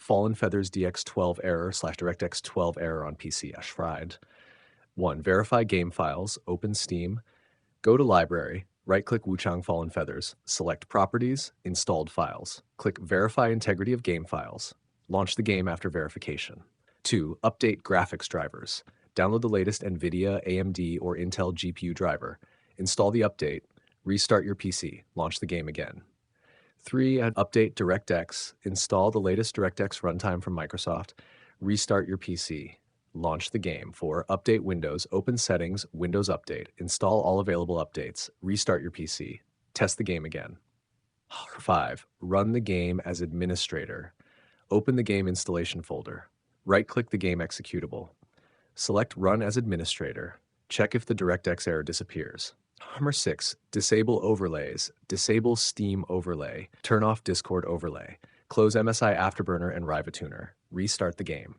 Fallen Feathers DX12 Error / DirectX 12 Error on PC as fried. 1. Verify game files, open Steam, go to Library, right-click WUCHANG Fallen Feathers, select Properties, Installed Files. Click Verify Integrity of Game Files. Launch the game after verification. 2. Update graphics drivers. Download the latest NVIDIA, AMD, or Intel GPU driver. Install the update. Restart your PC. Launch the game again. 3. Update DirectX. Install the latest DirectX runtime from Microsoft. Restart your PC. Launch the game. 4. Update Windows. Open Settings, Windows Update. Install all available updates. Restart your PC. Test the game again. 5. Run the game as administrator. Open the game installation folder. Right-click the game executable. Select Run as administrator. Check if the DirectX error disappears. 6. Disable overlays. Disable Steam overlay. Turn off Discord overlay. Close MSI Afterburner and Riva Tuner. Restart the game.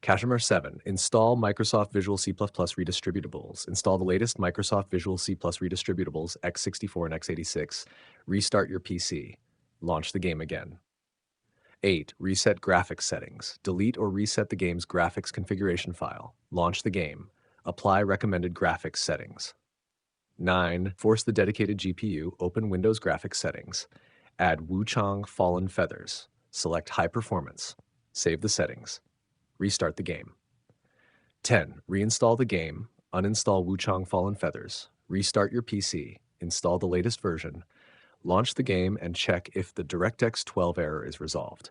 7. Install Microsoft Visual C++ Redistributables. Install the latest Microsoft Visual C++ Redistributables x64 and x86. Restart your PC. Launch the game again. 8. Reset graphics settings. Delete or reset the game's graphics configuration file. Launch the game. Apply recommended graphics settings. 9. Force the dedicated GPU. Open Windows graphics settings. Add WUCHANG Fallen Feathers. Select High Performance. Save the settings. Restart the game. 10. Reinstall the game. Uninstall WUCHANG Fallen Feathers. Restart your PC. Install the latest version. Launch the game and check if the DirectX 12 error is resolved.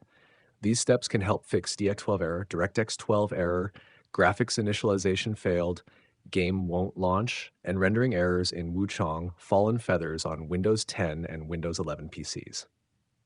These steps can help fix DX12 error, DirectX 12 error, graphics initialization failed, game won't launch, and rendering errors in WUCHANG Fallen Feathers on Windows 10 and Windows 11 PCs.